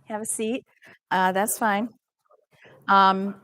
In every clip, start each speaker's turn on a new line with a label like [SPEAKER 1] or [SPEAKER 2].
[SPEAKER 1] Have a seat. That's fine. Um,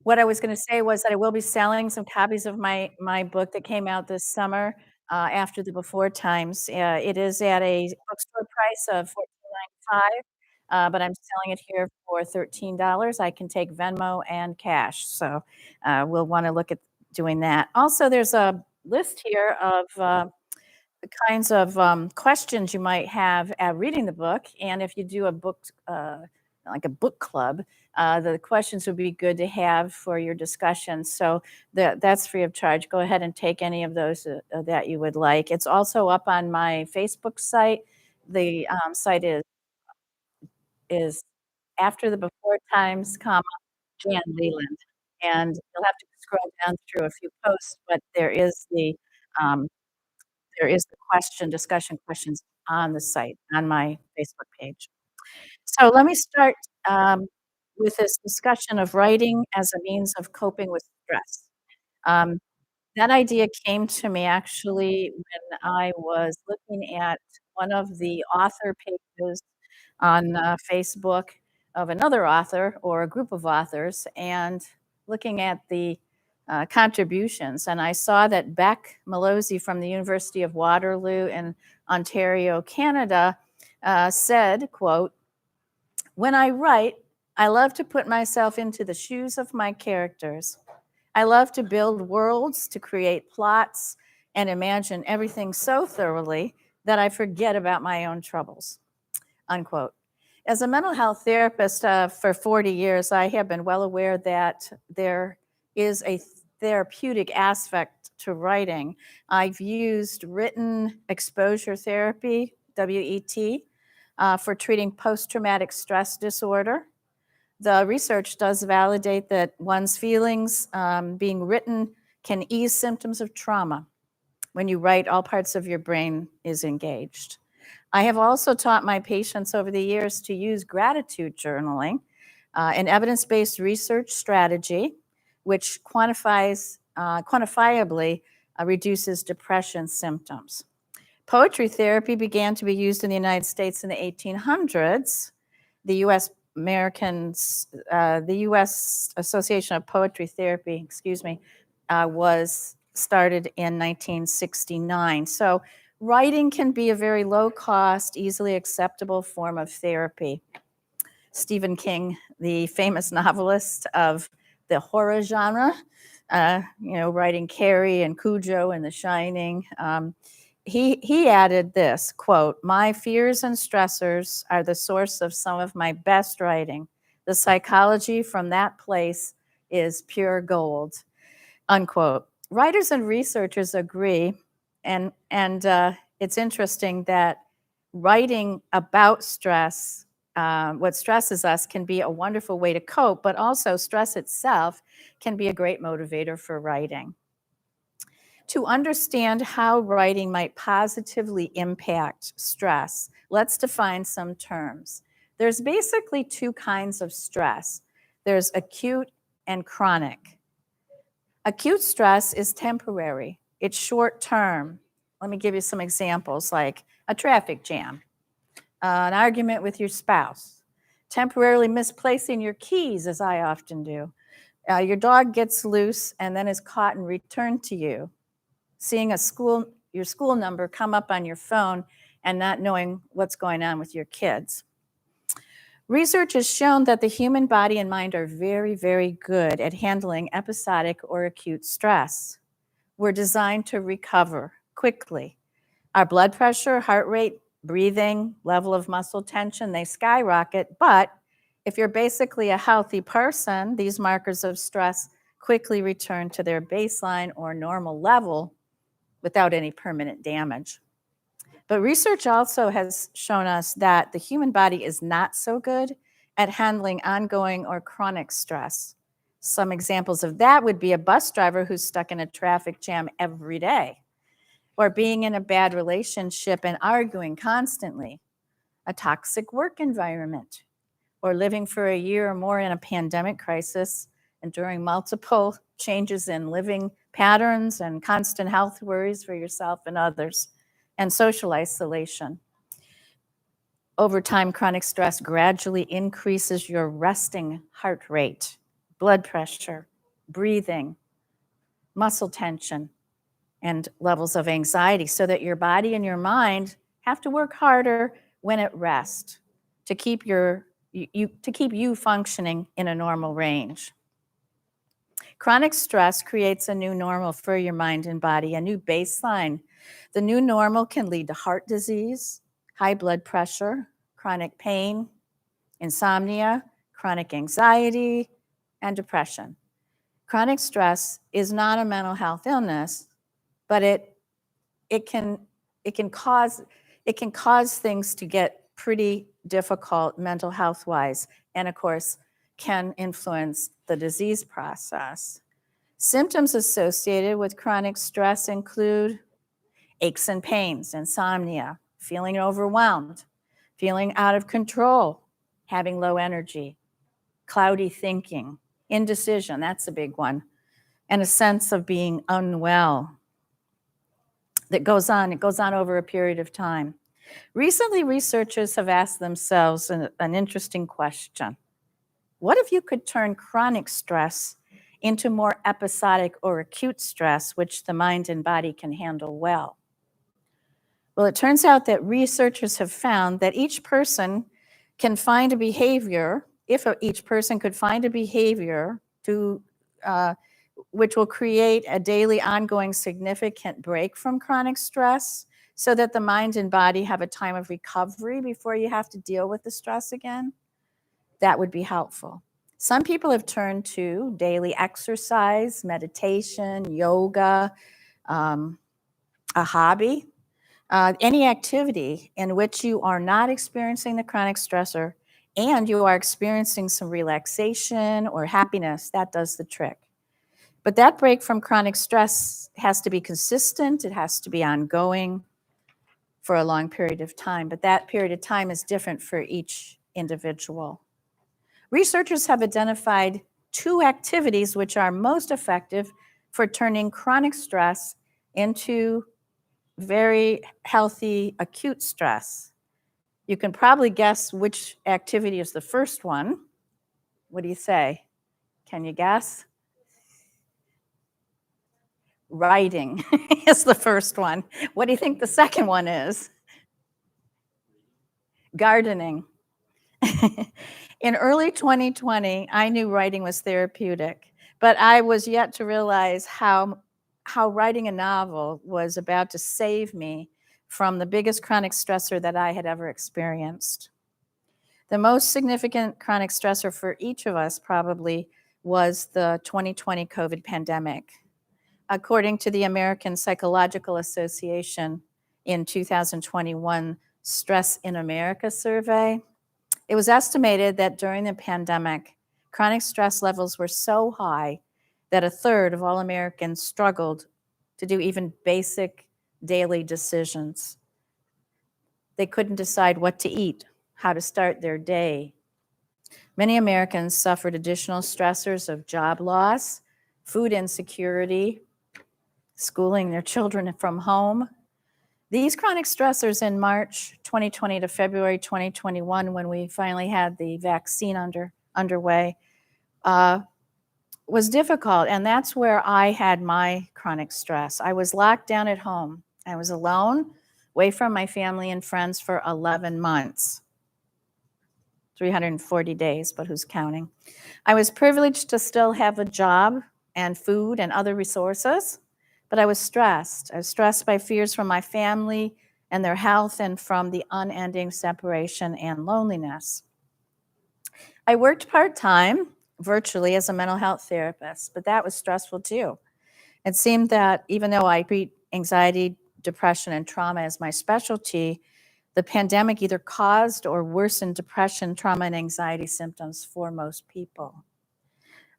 [SPEAKER 1] what I was gonna say was that I will be selling some copies of my book that came out this summer, after the Before Times. It is at a bookstore price of 14.95, but I'm selling it here for $13. I can take Venmo and cash, so, we'll wanna look at doing that. Also, there's a list here of, the kinds of questions you might have at reading the book. And if you do a book, like a book club, the questions would be good to have for your discussion. So that's free of charge. Go ahead and take any of those that you would like. It's also up on my Facebook site. The site is After the Before Times, comma, Jan Leland. And you'll have to scroll down through a few posts, but um, there is the discussion questions on the site, on my Facebook page. So let me start with this discussion of writing as a means of coping with stress. Um, that idea came to me actually when I was looking at one of the author pages on Facebook of another author or a group of authors and looking at the contributions. And I saw that Beck Malozzi from the University of Waterloo in Ontario, Canada, said, quote, "When I write, I love to put myself into the shoes of my characters. I love to build worlds, to create plots, and imagine everything so thoroughly that I forget about my own troubles." Unquote. As a mental health therapist for 40 years, I have been well aware that there is a therapeutic aspect to writing. I've used written exposure therapy, WET, for treating post traumatic stress disorder. The research does validate that one's feelings being written can ease symptoms of trauma. When you write, all parts of your brain is engaged. I have also taught my patients over the years to use gratitude journaling, an evidence-based research strategy, which quantifiably reduces depression symptoms. Poetry therapy began to be used in the United States in the 1800s. The the U.S. Association of Poetry Therapy, was started in 1969. So writing can be a very low cost, easily acceptable form of therapy. Stephen King, the famous novelist of the horror genre, writing Carrie and Cujo and The Shining, he added this, quote, "My fears and stressors are the source of some of my best writing. The psychology from that place is pure gold," unquote. Writers and researchers agree, and it's interesting that writing about stress, what stresses us, can be a wonderful way to cope, but also stress itself can be a great motivator for writing. To understand how writing might positively impact stress, let's define some terms. There's basically two kinds of stress. There's acute and chronic. Acute stress is temporary. It's short term. Let me give you some examples, like a traffic jam, an argument with your spouse, temporarily misplacing your keys, as I often do. Your dog gets loose and then is caught and returned to you. Seeing your school number come up on your phone and not knowing what's going on with your kids. Research has shown that the human body and mind are very, very good at handling episodic or acute stress. We're designed to recover quickly. Our blood pressure, heart rate, breathing, level of muscle tension, they skyrocket. But if you're basically a healthy person, these markers of stress quickly return to their baseline or normal level without any permanent damage. But research also has shown us that the human body is not so good at handling ongoing or chronic stress. Some examples of that would be a bus driver who's stuck in a traffic jam every day, or being in a bad relationship and arguing constantly, a toxic work environment, or living for a year or more in a pandemic crisis, enduring multiple changes in living patterns and constant health worries for yourself and others, and social isolation. Over time, chronic stress gradually increases your resting heart rate, blood pressure, breathing, muscle tension, and levels of anxiety, so that your body and your mind have to work harder when at rest to keep you functioning in a normal range. Chronic stress creates a new normal for your mind and body, a new baseline. The new normal can lead to heart disease, high blood pressure, chronic pain, insomnia, chronic anxiety, and depression. Chronic stress is not a mental health illness, but it can cause things to get pretty difficult mental health wise, and of course can influence the disease process. Symptoms associated with chronic stress include aches and pains, insomnia, feeling overwhelmed, feeling out of control, having low energy, cloudy thinking, indecision, that's a big one, and a sense of being unwell that goes on. It goes on over a period of time. Recently, researchers have asked themselves an interesting question. What if you could turn chronic stress into more episodic or acute stress, which the mind and body can handle well? Well, it turns out that researchers have found that each person can find a behavior, if each person could find a behavior which will create a daily ongoing significant break from chronic stress, so that the mind and body have a time of recovery before you have to deal with the stress again, that would be helpful. Some people have turned to daily exercise, meditation, yoga, a hobby, any activity in which you are not experiencing the chronic stressor and you are experiencing some relaxation or happiness. That does the trick. But that break from chronic stress has to be consistent. It has to be ongoing for a long period of time. But that period of time is different for each individual. Researchers have identified 2 activities which are most effective for turning chronic stress into very healthy acute stress. You can probably guess which activity is the first one. What do you say? Can you guess? Writing is the first one. What do you think the second one is? Gardening. In early 2020, I knew writing was therapeutic, but I was yet to realize how writing a novel was about to save me from the biggest chronic stressor that I had ever experienced. The most significant chronic stressor for each of us probably was the 2020 COVID pandemic. According to the American Psychological Association in 2021 Stress in America survey, it was estimated that during the pandemic, chronic stress levels were so high that 1/3 of all Americans struggled to do even basic daily decisions. They couldn't decide what to eat, how to start their day. Many Americans suffered additional stressors of job loss, food insecurity, schooling their children from home. These chronic stressors in March 2020 to February 2021, when we finally had the vaccine underway, was difficult. And that's where I had my chronic stress. I was locked down at home. I was alone, away from my family and friends for 11 months. 340 days, but who's counting? I was privileged to still have a job and food and other resources, but I was stressed. I was stressed by fears from my family and their health, and from the unending separation and loneliness. I worked part-time, virtually, as a mental health therapist, but that was stressful too. It seemed that even though I treat anxiety, depression, and trauma as my specialty, the pandemic either caused or worsened depression, trauma, and anxiety symptoms for most people.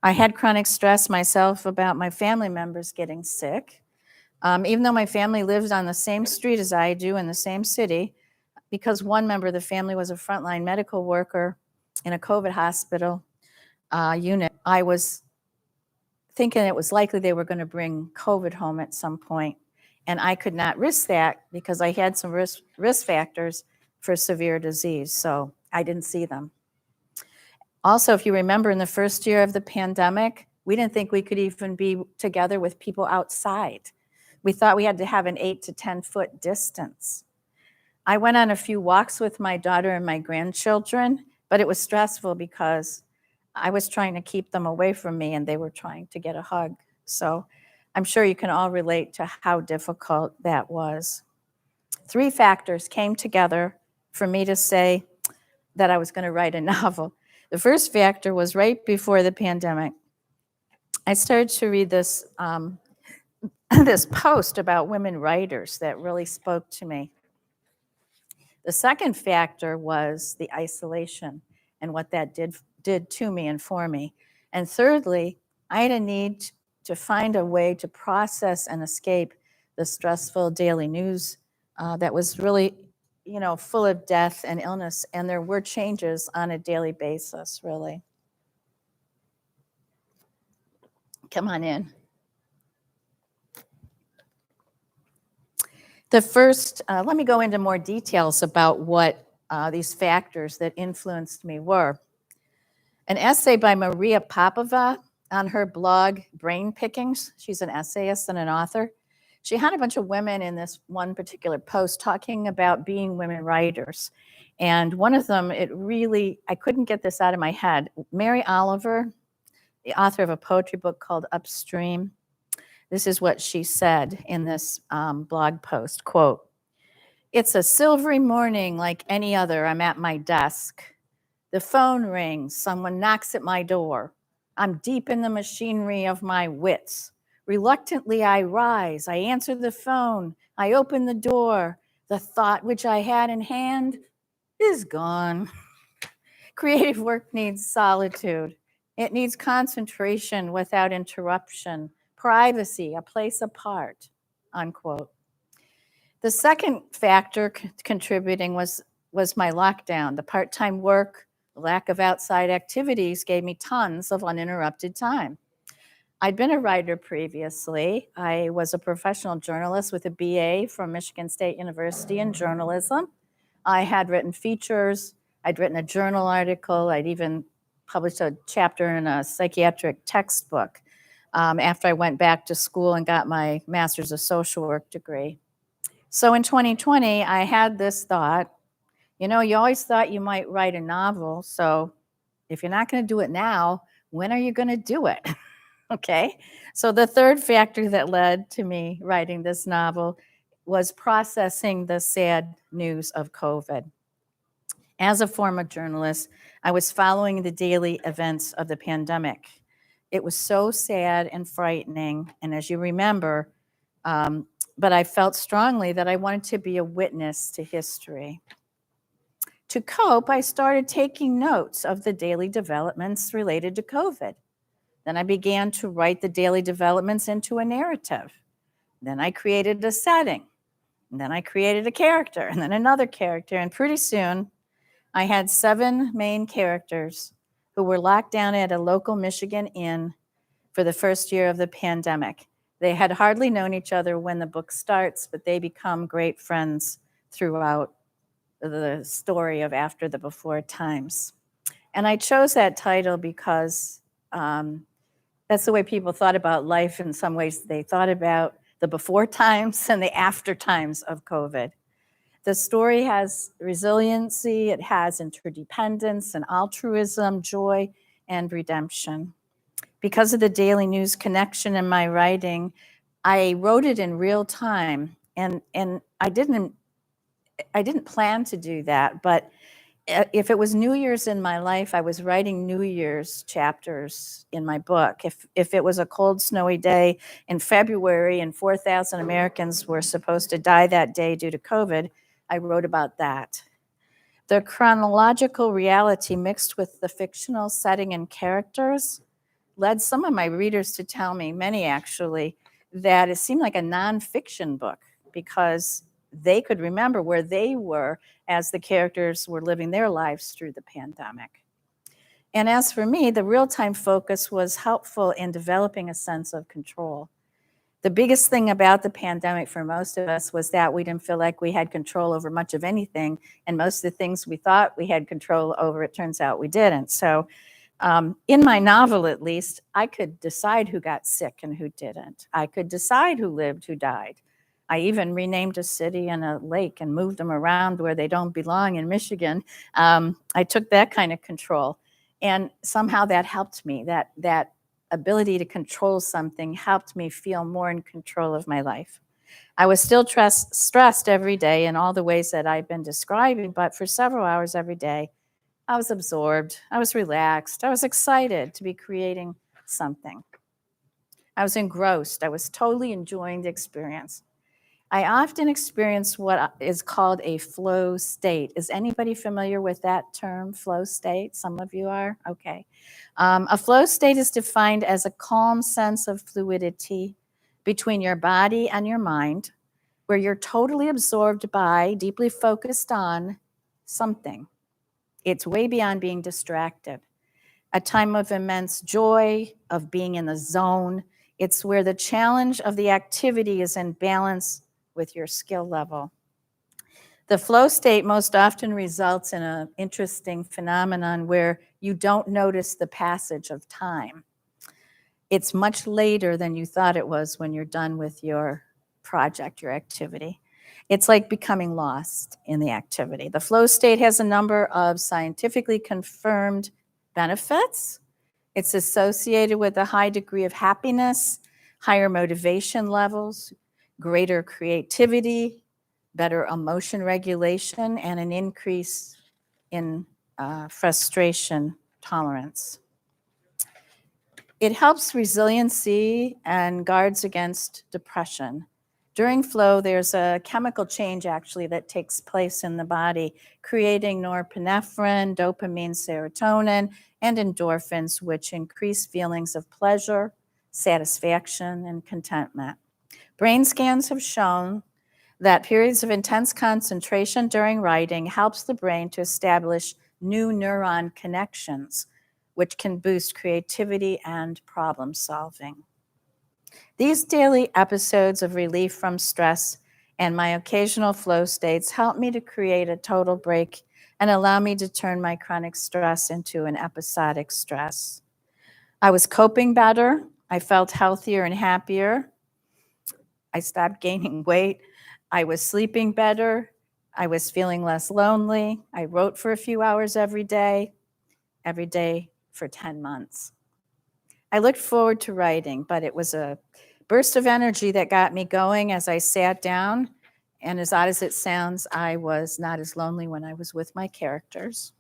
[SPEAKER 1] I had chronic stress myself about my family members getting sick. Even though my family lives on the same street as I do in the same city, because one member of the family was a frontline medical worker in a COVID hospital unit, I was thinking it was likely they were going to bring COVID home at some point. And I could not risk that because I had some risk factors for severe disease, so I didn't see them. Also, if you remember, in the first year of the pandemic, we didn't think we could even be together with people outside. We thought we had to have an 8 to 10 foot distance. I went on a few walks with my daughter and my grandchildren, but it was stressful because I was trying to keep them away from me and they were trying to get a hug. So I'm sure you can all relate to how difficult that was. 3 factors came together for me to say that I was going to write a novel. The first factor was right before the pandemic. I started to read this, this post about women writers that really spoke to me. The second factor was the isolation and what that did to me and for me. And thirdly, I had a need to find a way to process and escape the stressful daily news that was really, full of death and illness. And there were changes on a daily basis, really. Come on in. The first, let me go into more details about what these factors that influenced me were. An essay by Maria Popova on her blog, Brain Pickings. She's an essayist and an author. She had a bunch of women in this one particular post talking about being women writers. And one of them, I couldn't get this out of my head. Mary Oliver, the author of a poetry book called Upstream, this is what she said in this blog post, quote, "It's a silvery morning like any other. I'm at my desk. The phone rings. Someone knocks at my door. I'm deep in the machinery of my wits. Reluctantly, I rise. I answer the phone. I open the door. The thought which I had in hand is gone." Creative work needs solitude. It needs concentration without interruption, privacy, a place apart, unquote. The second factor contributing was my lockdown. The part-time work, the lack of outside activities gave me tons of uninterrupted time. I'd been a writer previously. I was a professional journalist with a BA from Michigan State University in journalism. I had written features. I'd written a journal article. I'd even published a chapter in a psychiatric textbook after I went back to school and got my master's of social work degree. So in 2020, I had this thought, you always thought you might write a novel. So if you're not going to do it now, when are you going to do it? Okay. So the third factor that led to me writing this novel was processing the sad news of COVID. As a former journalist, I was following the daily events of the pandemic. It was so sad and frightening. And as you remember, but I felt strongly that I wanted to be a witness to history. To cope, I started taking notes of the daily developments related to COVID. Then I began to write the daily developments into a narrative. Then I created a setting. And then I created a character, and then another character. And pretty soon, I had 7 main characters who were locked down at a local Michigan inn for the first year of the pandemic. They had hardly known each other when the book starts, but they become great friends throughout the story of After the Before Times. And I chose that title because that's the way people thought about life. In some ways, they thought about the before times and the after times of COVID. The story has resiliency, it has interdependence and altruism, joy, and redemption. Because of the daily news connection in my writing, I wrote it in real time, and I didn't plan to do that, but if it was New Year's in my life, I was writing New Year's chapters in my book. If it was a cold, snowy day in February and 4,000 Americans were supposed to die that day due to COVID, I wrote about that. The chronological reality mixed with the fictional setting and characters led some of my readers to tell me, many actually, that it seemed like a nonfiction book because they could remember where they were as the characters were living their lives through the pandemic. And as for me, the real-time focus was helpful in developing a sense of control. The biggest thing about the pandemic for most of us was that we didn't feel like we had control over much of anything. And most of the things we thought we had control over, it turns out we didn't. So in my novel, at least, I could decide who got sick and who didn't. I could decide who lived, who died. I even renamed a city and a lake and moved them around where they don't belong in Michigan. I took that kind of control. And somehow that helped me. That ability to control something helped me feel more in control of my life. I was still stressed every day in all the ways that I've been describing, but for several hours every day, I was absorbed, I was relaxed, I was excited to be creating something. I was engrossed, I was totally enjoying the experience. I often experience what is called a flow state. Is anybody familiar with that term, flow state? Some of you are? Okay. A flow state is defined as a calm sense of fluidity between your body and your mind, where you're totally absorbed by, deeply focused on something. It's way beyond being distracted. A time of immense joy, of being in the zone. It's where the challenge of the activity is in balance with your skill level. The flow state most often results in an interesting phenomenon where you don't notice the passage of time. It's much later than you thought it was when you're done with your project, your activity. It's like becoming lost in the activity. The flow state has a number of scientifically confirmed benefits. It's associated with a high degree of happiness, higher motivation levels, greater creativity, better emotion regulation, and an increase in frustration tolerance. It helps resiliency and guards against depression. During flow, there's a chemical change actually that takes place in the body, creating norepinephrine, dopamine, serotonin, and endorphins, which increase feelings of pleasure, satisfaction, and contentment. Brain scans have shown that periods of intense concentration during writing helps the brain to establish new neuron connections, which can boost creativity and problem solving. These daily episodes of relief from stress and my occasional flow states help me to create a total break and allow me to turn my chronic stress into an episodic stress. I was coping better. I felt healthier and happier. I stopped gaining weight. I was sleeping better. I was feeling less lonely. I wrote for a few hours every day for 10 months. I looked forward to writing, but it was a burst of energy that got me going as I sat down. And as odd as it sounds, I was not as lonely when I was with my characters.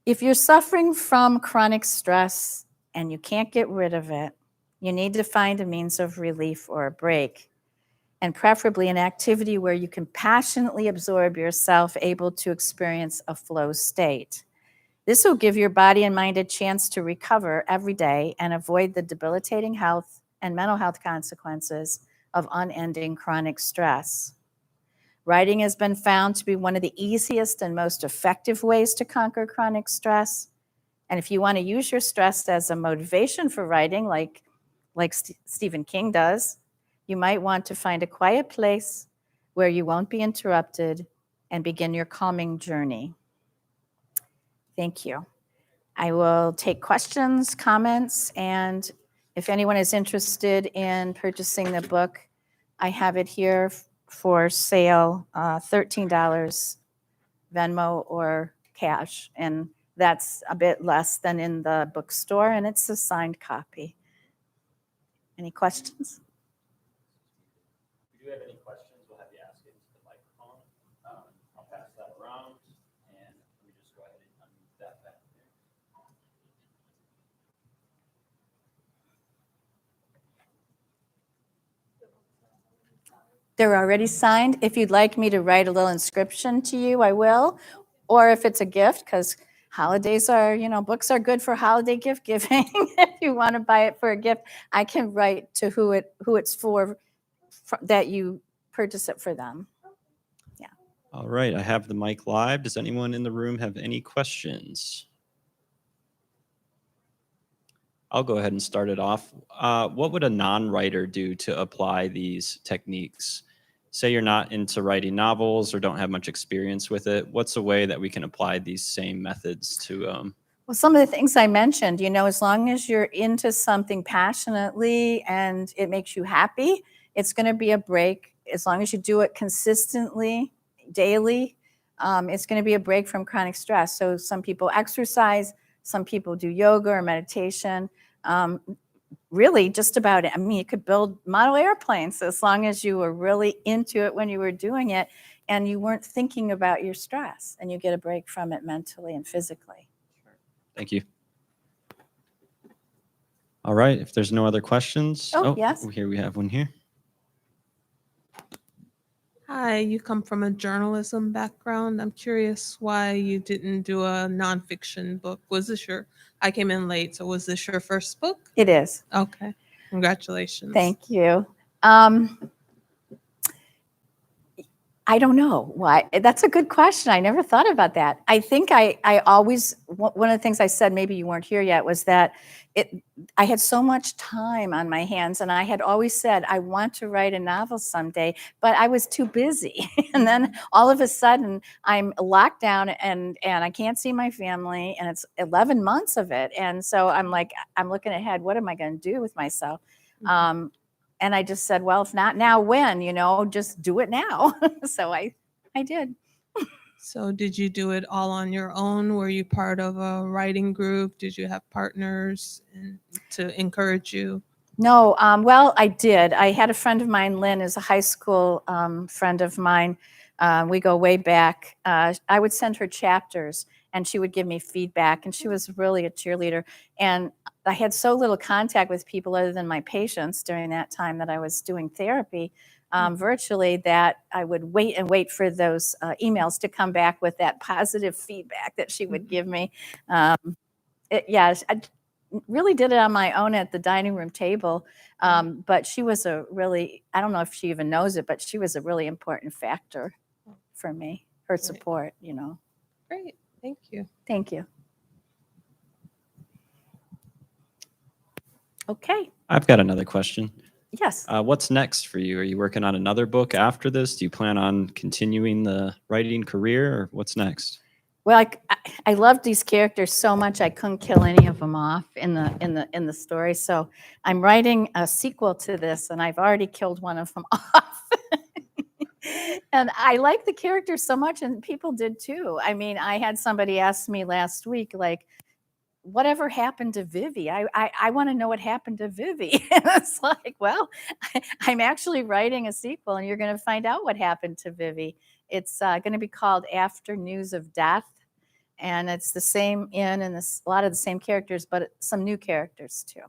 [SPEAKER 1] If you're suffering from chronic stress and you can't get rid of it, you need to find a means of relief or a break, and preferably an activity where you can passionately absorb yourself, able to experience a flow state. This will give your body and mind a chance to recover every day and avoid the debilitating health and mental health consequences of unending chronic stress. Writing has been found to be one of the easiest and most effective ways to conquer chronic stress. And if you want to use your stress as a motivation for writing, like Stephen King does, you might want to find a quiet place where you won't be interrupted and begin your calming journey. Thank you. I will take questions, comments, and if anyone is interested in purchasing the book, I have it here for sale, $13 Venmo or cash, and that's a bit less than in the bookstore, and it's a signed copy. Any questions?
[SPEAKER 2] If you do have any questions, we'll have you ask it into the microphone. I'll pass that around, and let me just go ahead and unmute that back there.
[SPEAKER 1] They're already signed. If you'd like me to write a little inscription to you, I will. Or if it's a gift, because holidays are, books are good for holiday gift giving. If you want to buy it for a gift, I can write to who it's for that you purchase it for them. Yeah.
[SPEAKER 3] All right, I have the mic live. Does anyone in the room have any questions? I'll go ahead and start it off. What would a non-writer do to apply these techniques? Say you're not into writing novels or don't have much experience with it. What's a way that we can apply these same methods to
[SPEAKER 1] Well, some of the things I mentioned, as long as you're into something passionately and it makes you happy, it's going to be a break. As long as you do it consistently, daily, it's going to be a break from chronic stress. So some people exercise, some people do yoga or meditation. Really, just about it. I mean, you could build model airplanes as long as you were really into it when you were doing it and you weren't thinking about your stress, and you get a break from it mentally and physically.
[SPEAKER 3] Thank you. All right, if there's no other questions.
[SPEAKER 1] Oh, yes.
[SPEAKER 3] Here we have one here.
[SPEAKER 4] Hi, you come from a journalism background. I'm curious why you didn't do a nonfiction book. I came in late, so was this your first book?
[SPEAKER 1] It is.
[SPEAKER 4] Okay, congratulations.
[SPEAKER 1] Thank you. I don't know why. That's a good question. I never thought about that. I think I always, one of the things I said, maybe you weren't here yet, was that I had so much time on my hands, and I had always said, I want to write a novel someday, but I was too busy. And then all of a sudden I'm locked down and I can't see my family, and it's 11 months of it. And so I'm like, I'm looking ahead, what am I going to do with myself? And I just said, well, if not now, when, just do it now. So I did.
[SPEAKER 4] So did you do it all on your own? Were you part of a writing group? Did you have partners to encourage you?
[SPEAKER 1] No, well, I did. I had a friend of mine, Lynn, is a high school friend of mine. We go way back. I would send her chapters, and she would give me feedback, and she was really a cheerleader. And I had so little contact with people other than my patients during that time that I was doing therapy virtually, that I would wait for those emails to come back with that positive feedback that she would give me. I really did it on my own at the dining room table. But she was I don't know if she even knows it, but she was a really important factor for me, her support,
[SPEAKER 4] Great, thank you.
[SPEAKER 1] Thank you. Okay.
[SPEAKER 3] I've got another question.
[SPEAKER 1] Yes.
[SPEAKER 3] What's next for you? Are you working on another book after this? Do you plan on continuing the writing career, or what's next?
[SPEAKER 1] Well, I loved these characters so much I couldn't kill any of them off in the story. So I'm writing a sequel to this, and I've already killed one of them off. And I like the characters so much, and people did too. I mean, I had somebody ask me last week, like, whatever happened to Vivi? I want to know what happened to Vivi. And it's like, well, I'm actually writing a sequel, and you're going to find out what happened to Vivi. It's going to be called After News of Death. And it's the same a lot of the same characters, but some new characters too.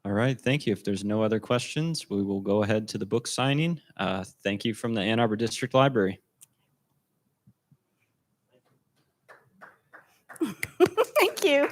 [SPEAKER 3] All right, thank you. If there's no other questions, we will go ahead to the book signing. Thank you from the Ann Arbor District Library.
[SPEAKER 1] Thank you.